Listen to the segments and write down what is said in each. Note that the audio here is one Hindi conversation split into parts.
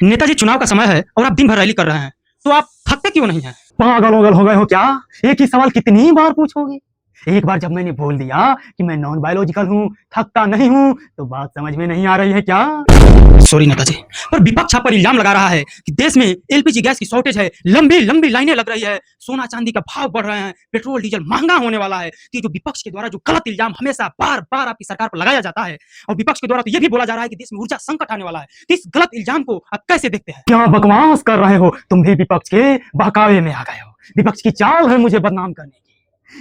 नेताजी, चुनाव का समय है और आप दिन भर रैली कर रहे हैं, तो आप थकते क्यों नहीं हैं? पागल वगल हो गए हो क्या? एक ही सवाल कितनी बार पूछोगे? एक बार जब मैंने बोल दिया कि मैं नॉन बायोलॉजिकल हूँ, थकता नहीं हूँ, तो बात समझ में नहीं आ रही है क्या? सॉरी नेताजी, पर विपक्ष आप पर इल्जाम लगा रहा है कि देश में एलपीजी गैस की शॉर्टेज है, लंबी लंबी लाइनें लग रही है, सोना चांदी का भाव बढ़ रहे हैं, पेट्रोल डीजल महंगा होने वाला है। तो ये जो विपक्ष के द्वारा जो गलत इल्जाम हमेशा बार बार आपकी सरकार पर लगाया जाता है, और विपक्ष के द्वारा तो ये भी बोला जा रहा है कि देश में ऊर्जा संकट आने वाला है, तो इस गलत इल्जाम को आप कैसे देखते हैं? क्या बकवास कर रहे हो? तुम भी विपक्ष के बहकावे में आ गए हो। विपक्ष की चाल है मुझे बदनाम करने की।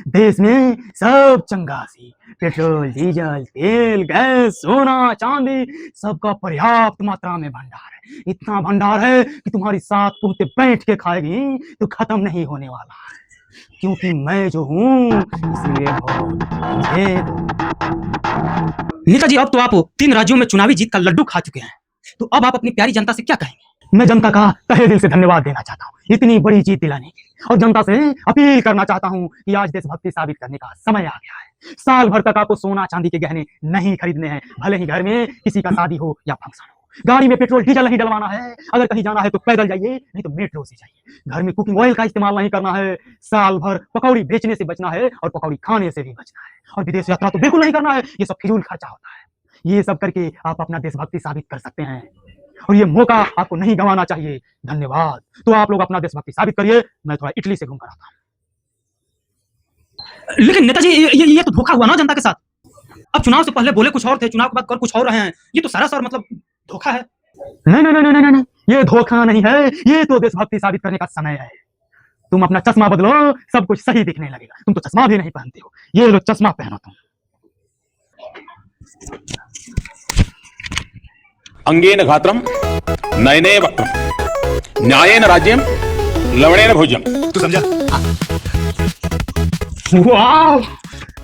देश में सब चंगासी, पेट्रोल डीजल तेल गैस सोना चांदी सबका पर्याप्त मात्रा में भंडार है। इतना भंडार है कि तुम्हारी 7 पुश्तें बैठ के खाएगी तो खत्म नहीं होने वाला है। क्योंकि मैं जो हूँ इसलिए वोट मुझे दो। नेताजी, अब तो आप 3 राज्यों में चुनावी जीत का लड्डू खा चुके हैं, तो अब आप अपनी प्यारी जनता से क्या कहेंगे? मैं जनता का तहे दिल से धन्यवाद देना चाहता हूँ इतनी बड़ी जीत दिलाने के लिए, और जनता से अपील करना चाहता हूँ कि आज देशभक्ति साबित करने का समय आ गया है। साल भर तक आपको सोना चांदी के गहने नहीं खरीदने हैं, भले ही घर में किसी का शादी हो या फंक्शन हो। गाड़ी में पेट्रोल डीजल नहीं डलवाना है, अगर कहीं जाना है तो पैदल जाइए, नहीं तो मेट्रो से जाइए। घर में कुकिंग ऑयल का इस्तेमाल नहीं करना है, साल भर पकौड़ी बेचने से बचना है और पकौड़ी खाने से भी बचना है, और विदेश यात्रा तो बिल्कुल नहीं करना है, ये सब फिजूल खर्चा होता है। ये सब करके आप अपना देशभक्ति साबित कर सकते हैं, और ये मौका आपको नहीं गंवाना चाहिए। धन्यवाद। तो आप लोग अपना देशभक्ति साबित करिए, मैं थोड़ा इटली से घूम कर आता हूँ। लेकिन नेताजी, ये तो धोखा हुआ ना जनता के साथ। अब चुनाव से पहले बोले कुछ और थे, चुनाव के बाद कर कुछ और रहे हैं, ये तो सरासर मतलब धोखा है। नहीं नहीं नहीं नहीं नहीं, ये धोखा नहीं है, ये तो देशभक्ति साबित करने का समय है। तुम अपना चश्मा बदलो, सब कुछ सही दिखने लगेगा। तुम तो चश्मा भी नहीं पहनते हो, ये लो चश्मा पहनो तुम। अंगेन घात्रम नयने वक्त्रम न्यायेन राज्यम लवणेन भोज्यम। तू समझा? वाह,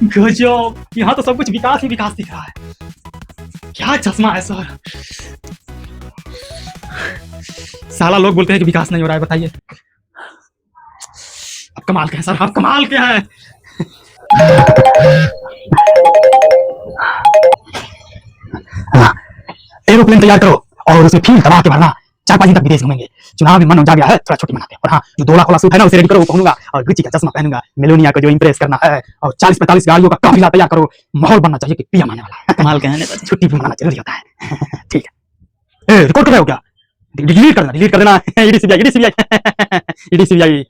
गजब! यहाँ तो सब कुछ विकास ही विकास दिख रहा है। क्या चश्मा है सर! साला लोग बोलते हैं कि विकास नहीं हो रहा है, बताइए आप कमाल के हैं सर, आप कमाल के हैं। एरोप्लेन तैयार करो और उसमें फील दबा के भरना। 4-5 दिन तक विदेश घूमेंगे। चुनाव में मन उजा गया है, थोड़ा छुट्टी मनाते हैं। और हाँ, जो 2 लाख वाला सूट है ना, उसे रेडी करो, वो पहनूंगा, और गुच्ची का चश्मा पहनूंगा, मेलोनिया को जो इंप्रेस करना है, और 40-45 गाड़ियों का काफिला तैयार करो। माहौल बनना चाहिए कि पीएम आने वाला है। कमाल के हैं नेताजी। छुट्टी भी मनाना जरूरी होता है। ठीक है, रिकॉर्ड कर रहे हो क्या? डिलीट कर देना। ED CBI.